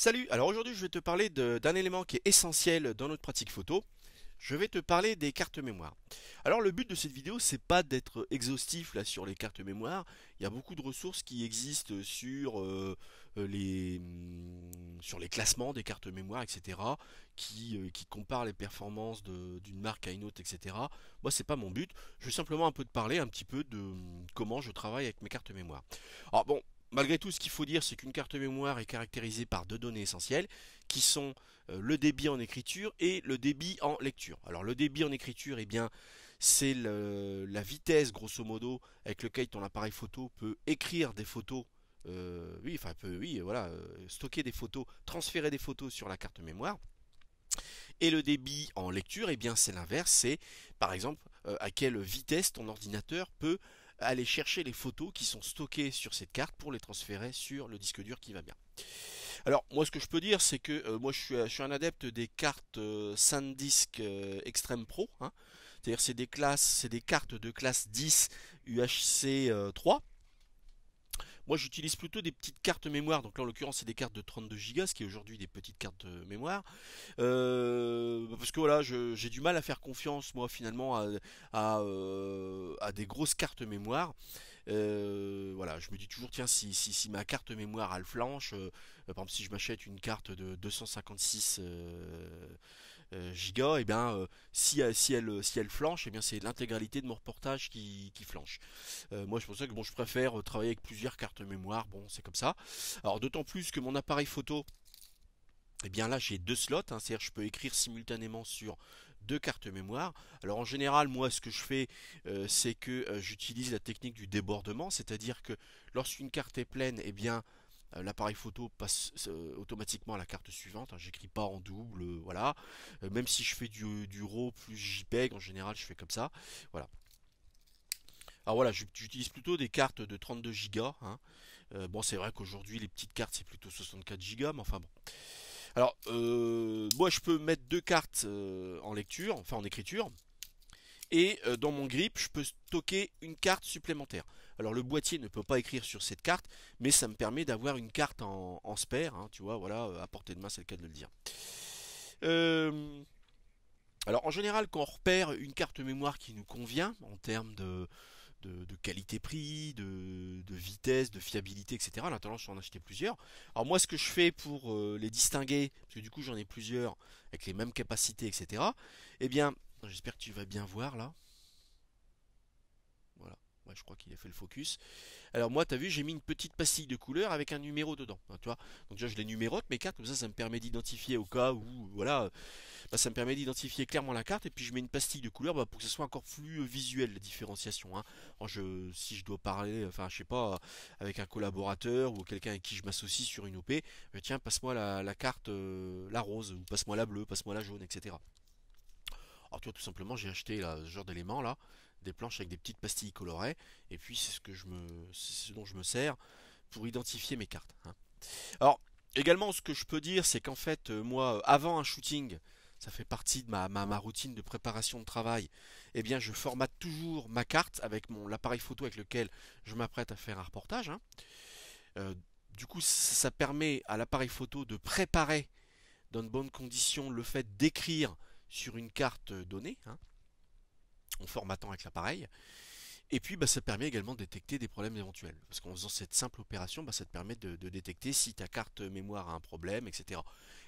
Salut, alors aujourd'hui je vais te parler d'un élément qui est essentiel dans notre pratique photo. Je vais te parler des cartes mémoire. Alors le but de cette vidéo c'est pas d'être exhaustif là sur les cartes mémoire. Il y a beaucoup de ressources qui existent sur les classements des cartes mémoire, etc. Qui comparent les performances d'une marque à une autre, etc. Moi c'est pas mon but. Je vais simplement un peu te parler un petit peu de comment je travaille avec mes cartes mémoire. Alors bon, malgré tout, ce qu'il faut dire, c'est qu'une carte mémoire est caractérisée par deux données essentielles, qui sont le débit en écriture et le débit en lecture. Alors le débit en écriture, eh bien, c'est la vitesse, grosso modo, avec laquelle ton appareil photo peut écrire des photos. Oui, enfin, voilà, stocker des photos, transférer des photos sur la carte mémoire. Et le débit en lecture, eh bien, c'est l'inverse. C'est, par exemple, à quelle vitesse ton ordinateur peut aller chercher les photos qui sont stockées sur cette carte pour les transférer sur le disque dur qui va bien. Alors, moi, ce que je peux dire, c'est que moi, je suis un adepte des cartes SanDisk Extreme Pro, hein. C'est-à-dire, c'est des cartes de classe 10 UHC 3. Moi, j'utilise plutôt des petites cartes mémoire. Donc là, en l'occurrence, c'est des cartes de 32 Go, ce qui est aujourd'hui des petites cartes mémoire. Parce que voilà, j'ai du mal à faire confiance, moi, finalement, à des grosses cartes mémoire. Voilà, je me dis toujours, tiens, si ma carte mémoire elle flanche, par exemple, si je m'achète une carte de 256 gigas, et bien, si elle flanche, et bien, c'est l'intégralité de mon reportage qui flanche. Moi, c'est pour ça que bon, je préfère travailler avec plusieurs cartes mémoire. Bon, c'est comme ça. Alors, d'autant plus que mon appareil photo, et bien là j'ai deux slots, hein, c'est-à-dire je peux écrire simultanément sur deux cartes mémoire. Alors en général, moi ce que je fais, c'est que j'utilise la technique du débordement, c'est-à-dire que lorsqu'une carte est pleine, eh bien l'appareil photo passe automatiquement à la carte suivante, hein, j'écris pas en double, voilà. Même si je fais du RAW plus JPEG, en général je fais comme ça. Voilà. Alors voilà, j'utilise plutôt des cartes de 32 Go, hein. Bon, c'est vrai qu'aujourd'hui les petites cartes c'est plutôt 64 Go, mais enfin bon. Alors, moi je peux mettre deux cartes en lecture, enfin en écriture, et dans mon grip, je peux stocker une carte supplémentaire. Alors le boîtier ne peut pas écrire sur cette carte, mais ça me permet d'avoir une carte en spare, hein, tu vois, voilà, à portée de main, c'est le cas de le dire. Euh, alors en général, quand on repère une carte mémoire qui nous convient en termes de qualité-prix, de vitesse, de fiabilité, etc. Là, tendance, j'en ai acheté plusieurs. Alors moi, ce que je fais pour les distinguer, parce que du coup, j'en ai plusieurs avec les mêmes capacités, etc. Eh bien, j'espère que tu vas bien voir là. Voilà. Ouais, je crois qu'il a fait le focus. Alors moi, tu as vu, j'ai mis une petite pastille de couleur avec un numéro dedans, hein, tu vois. Donc déjà, je les numérote mes cartes, comme ça me permet d'identifier au cas où, voilà, bah, ça me permet d'identifier clairement la carte. Et puis je mets une pastille de couleur, bah, pour que ce soit encore plus visuel la différenciation, hein. Alors, si je dois parler, enfin je sais pas, avec un collaborateur ou quelqu'un avec qui je m'associe sur une OP, tiens, passe-moi la carte, la rose, ou passe-moi la bleue, passe-moi la jaune, etc. Alors tu vois, tout simplement, j'ai acheté là, ce genre d'éléments là, des planches avec des petites pastilles colorées, et puis c'est ce dont je me sers pour identifier mes cartes, hein. Alors, également, ce que je peux dire, c'est qu'en fait, moi, avant un shooting, ça fait partie de ma routine de préparation de travail, eh bien, je formate toujours ma carte avec l'appareil photo avec lequel je m'apprête à faire un reportage, hein. Euh, du coup, ça permet à l'appareil photo de préparer dans de bonnes conditions le fait d'écrire sur une carte donnée, hein, en formatant avec l'appareil. Et puis, bah, ça permet également de détecter des problèmes éventuels. Parce qu'en faisant cette simple opération, bah, ça te permet de détecter si ta carte mémoire a un problème, etc.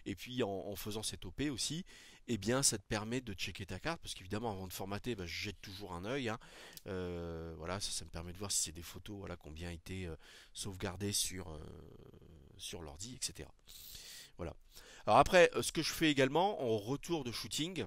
Et puis, en faisant cette OP aussi, eh bien, ça te permet de checker ta carte. Parce qu'évidemment, avant de formater, bah, je jette toujours un œil, hein. Voilà, ça me permet de voir si c'est des photos, voilà, qui ont bien été sauvegardées sur l'ordi, etc. Voilà. Alors après, ce que je fais également en retour de shooting,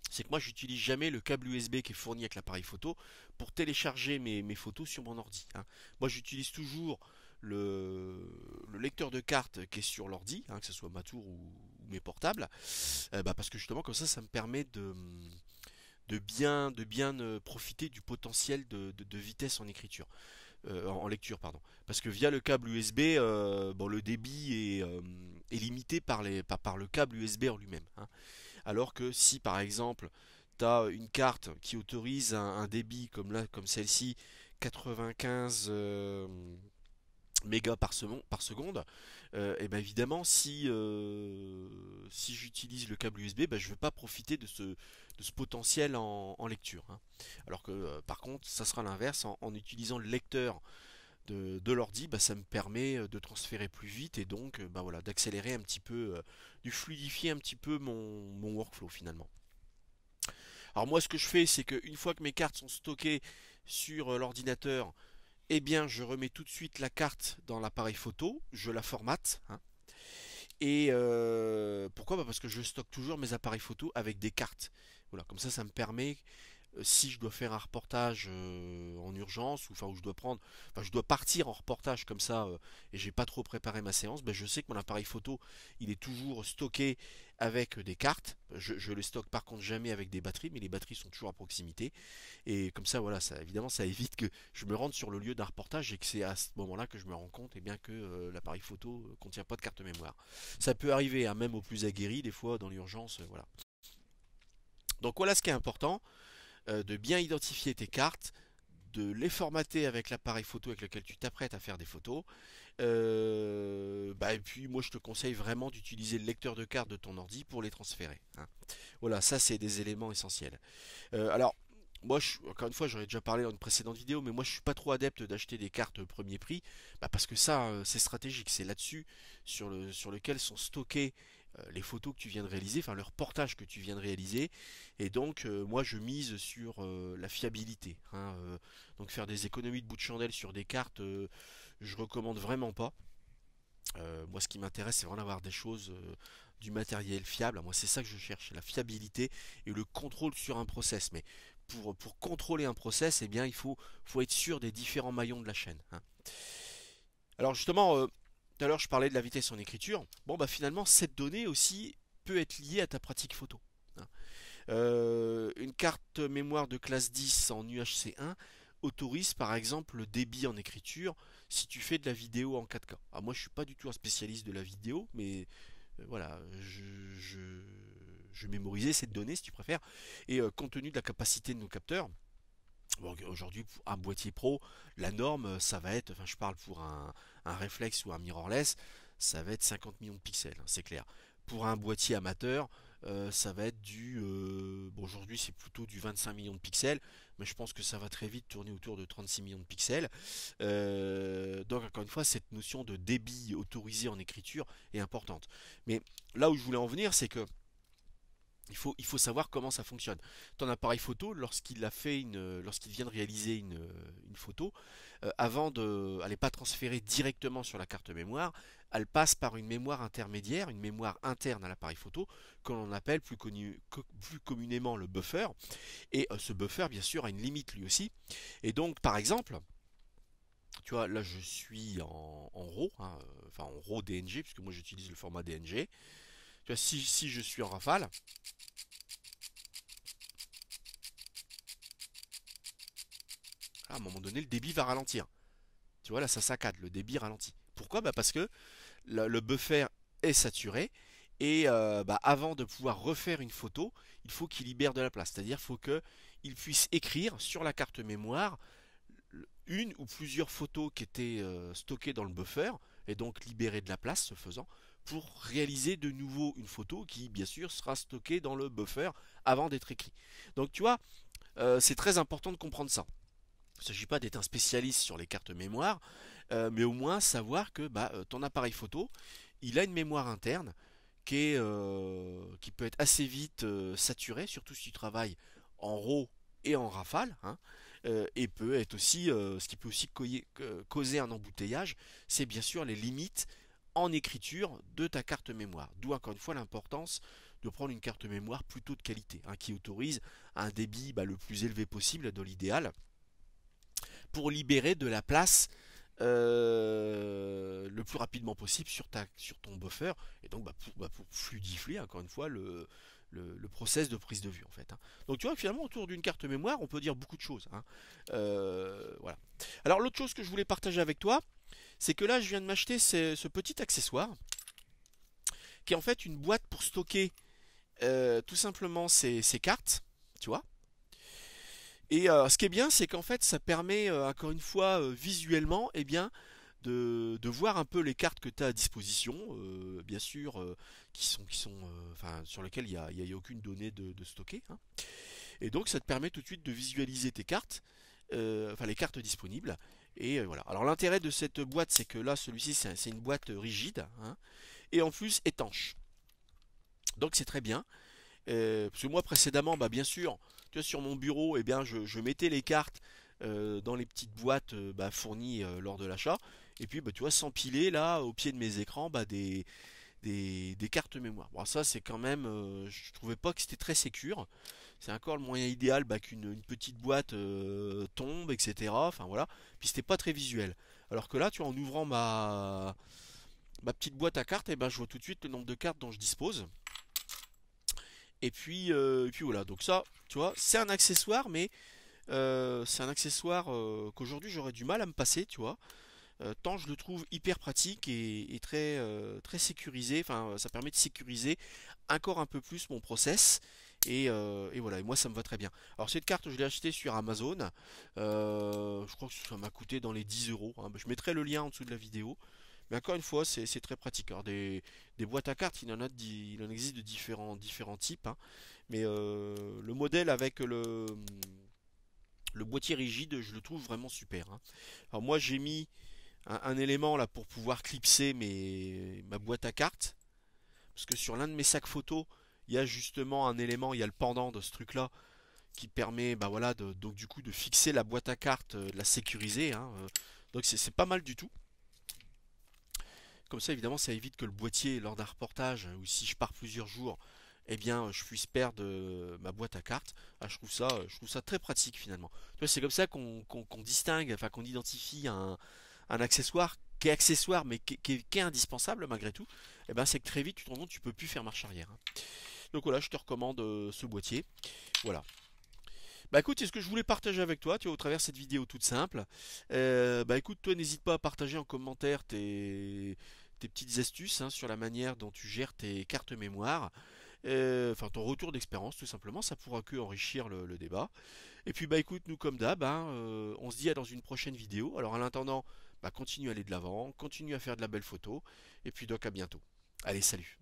c'est que moi j'utilise jamais le câble USB qui est fourni avec l'appareil photo pour télécharger mes photos sur mon ordi, hein. Moi j'utilise toujours le lecteur de cartes qui est sur l'ordi, hein, que ce soit ma tour ou mes portables, bah, parce que justement comme ça me permet de bien profiter du potentiel de vitesse en écriture, en lecture, pardon. Parce que via le câble USB, bon, le débit est limité par le câble USB en lui-même, hein. Alors que si par exemple tu as une carte qui autorise un débit comme là, comme celle-ci, 95 mégas par seconde, et ben évidemment, si j'utilise le câble USB, ben, je ne vais pas profiter de ce potentiel en lecture, hein. Alors que par contre, ça sera l'inverse, en utilisant le lecteur de l'ordi, bah, ça me permet de transférer plus vite et donc bah, voilà, d'accélérer un petit peu, de fluidifier un petit peu mon workflow finalement. Alors moi ce que je fais c'est qu'une fois que mes cartes sont stockées sur l'ordinateur, eh bien je remets tout de suite la carte dans l'appareil photo, je la formate, hein. Et pourquoi? Bah, parce que je stocke toujours mes appareils photo avec des cartes. Voilà, comme ça me permet, si je dois faire un reportage en urgence, ou enfin où je dois prendre, enfin je dois partir en reportage comme ça, et j'ai pas trop préparé ma séance, ben, je sais que mon appareil photo il est toujours stocké avec des cartes. Je le stocke par contre jamais avec des batteries, mais les batteries sont toujours à proximité. Et comme ça, voilà, ça évidemment ça évite que je me rende sur le lieu d'un reportage et que c'est à ce moment-là que je me rends compte, eh bien, que l'appareil photo contient pas de carte mémoire. Ça peut arriver, hein, même aux plus aguerris, des fois dans l'urgence, voilà. Donc voilà ce qui est important, de bien identifier tes cartes, de les formater avec l'appareil photo avec lequel tu t'apprêtes à faire des photos. Bah, et puis moi je te conseille vraiment d'utiliser le lecteur de cartes de ton ordi pour les transférer, hein. Voilà, ça c'est des éléments essentiels. Alors, moi, encore une fois, j'en ai déjà parlé dans une précédente vidéo, mais moi je suis pas trop adepte d'acheter des cartes premier prix, bah, parce que ça c'est stratégique, c'est là-dessus sur lequel sont stockées les photos que tu viens de réaliser, enfin le reportage que tu viens de réaliser, et donc moi je mise sur la fiabilité, hein, donc faire des économies de bout de chandelle sur des cartes, je recommande vraiment pas. Moi ce qui m'intéresse c'est vraiment d'avoir des choses, du matériel fiable. Moi c'est ça que je cherche, la fiabilité et le contrôle sur un process. Mais pour contrôler un process, eh bien faut être sûr des différents maillons de la chaîne, hein. Alors justement, tout à l'heure je parlais de la vitesse en écriture. Bon bah finalement cette donnée aussi peut être liée à ta pratique photo, hein. Une carte mémoire de classe 10 en UHC1 autorise par exemple le débit en écriture si tu fais de la vidéo en 4K. Alors moi je suis pas du tout un spécialiste de la vidéo, mais voilà, je mémorisais cette donnée si tu préfères. Et compte tenu de la capacité de nos capteurs, bon, aujourd'hui, pour un boîtier pro, la norme, ça va être, enfin je parle pour un réflexe ou un mirrorless, ça va être 50 millions de pixels, hein, c'est clair. Pour un boîtier amateur, ça va être bon, aujourd'hui c'est plutôt du 25 millions de pixels, mais je pense que ça va très vite tourner autour de 36 millions de pixels. Donc encore une fois, cette notion de débit autorisé en écriture est importante. Mais là où je voulais en venir, c'est que il faut savoir comment ça fonctionne. Ton appareil photo, lorsqu'il vient de réaliser une photo, elle n'est pas transférée directement sur la carte mémoire, elle passe par une mémoire intermédiaire, une mémoire interne à l'appareil photo, que l'on appelle plus communément le buffer. Et ce buffer, bien sûr, a une limite lui aussi. Et donc, par exemple, tu vois, là je suis en RAW, hein, enfin en RAW DNG, puisque moi j'utilise le format DNG. Tu vois, si je suis en rafale, à un moment donné, le débit va ralentir. Tu vois, là, ça saccade, le débit ralentit. Pourquoi? Bah parce que le buffer est saturé et bah, avant de pouvoir refaire une photo, il faut qu'il libère de la place. C'est-à-dire qu'il faut qu'il puisse écrire sur la carte mémoire une ou plusieurs photos qui étaient stockées dans le buffer et donc libérer de la place ce faisant pour réaliser de nouveau une photo qui bien sûr sera stockée dans le buffer avant d'être écrit. Donc tu vois, c'est très important de comprendre ça. Il ne s'agit pas d'être un spécialiste sur les cartes mémoire, mais au moins savoir que bah, ton appareil photo, il a une mémoire interne qui peut être assez vite saturée, surtout si tu travailles en RAW et en rafale, hein, et peut être aussi, ce qui peut aussi causer un embouteillage, c'est bien sûr les limites en écriture de ta carte mémoire. D'où encore une fois l'importance de prendre une carte mémoire plutôt de qualité, hein, qui autorise un débit bah, le plus élevé possible dans l'idéal, pour libérer de la place le plus rapidement possible sur ton buffer et donc pour fluidifier encore une fois le process de prise de vue en fait, hein. Donc tu vois finalement autour d'une carte mémoire on peut dire beaucoup de choses, hein. Voilà. Alors l'autre chose que je voulais partager avec toi, c'est que là je viens de m'acheter ce petit accessoire qui est en fait une boîte pour stocker tout simplement ces cartes, tu vois. Et ce qui est bien, c'est qu'en fait, ça permet, encore une fois, visuellement, eh bien, de voir un peu les cartes que tu as à disposition, bien sûr, enfin, sur lesquelles il y a aucune donnée de stockée, hein. Et donc ça te permet tout de suite de visualiser tes cartes, enfin les cartes disponibles. Et voilà. Alors l'intérêt de cette boîte, c'est que là, celui-ci, c'est une boîte rigide, hein, et en plus étanche. Donc c'est très bien. Parce que moi précédemment, bah, bien sûr, tu vois, sur mon bureau, eh bien, je mettais les cartes dans les petites boîtes bah, fournies lors de l'achat. Et puis bah, tu vois, s'empiler là au pied de mes écrans bah, des cartes mémoire. Bon, ça c'est quand même, je trouvais pas que c'était très sécure. C'est encore le moyen idéal bah, qu'une une petite boîte tombe, etc. Enfin voilà. Puis c'était pas très visuel. Alors que là, tu vois, en ouvrant ma petite boîte à cartes, eh ben, je vois tout de suite le nombre de cartes dont je dispose. Et puis voilà, donc ça, tu vois, c'est un accessoire, mais c'est un accessoire qu'aujourd'hui j'aurais du mal à me passer, tu vois, tant je le trouve hyper pratique et très, très sécurisé, enfin ça permet de sécuriser encore un peu plus mon process, et voilà, et moi ça me va très bien. Alors cette carte, je l'ai achetée sur Amazon, je crois que ça m'a coûté dans les 10 euros, hein. Je mettrai le lien en dessous de la vidéo. Mais encore une fois, c'est très pratique. Alors des boîtes à cartes, il en existe de différents types, hein. Mais le modèle avec le boîtier rigide, je le trouve vraiment super, hein. Alors moi, j'ai mis un élément là pour pouvoir clipser ma boîte à cartes. Parce que sur l'un de mes sacs photos, il y a justement un élément, il y a le pendant de ce truc-là qui permet, bah voilà, donc du coup de fixer la boîte à cartes, de la sécuriser, hein. Donc c'est pas mal du tout. Comme ça, évidemment, ça évite que le boîtier, lors d'un reportage, ou si je pars plusieurs jours, eh bien, je puisse perdre ma boîte à cartes. Ah, je trouve ça très pratique finalement. Tu vois, c'est comme ça qu'on distingue, enfin qu'on identifie un accessoire qui est accessoire mais qui est indispensable malgré tout. Eh ben, c'est que très vite, tu te rends compte, tu peux plus faire marche arrière, hein. Donc voilà, je te recommande ce boîtier. Voilà. Bah écoute, c'est ce que je voulais partager avec toi, tu vois, au travers de cette vidéo toute simple. Bah écoute, toi, n'hésite pas à partager en commentaire tes petites astuces, hein, sur la manière dont tu gères tes cartes mémoire. Enfin, ton retour d'expérience, tout simplement, ça pourra que enrichir le débat. Et puis, bah écoute, nous, comme d'hab, hein, on se dit à dans une prochaine vidéo. Alors, en attendant, bah, continue à aller de l'avant, continue à faire de la belle photo. Et puis, donc, à bientôt. Allez, salut!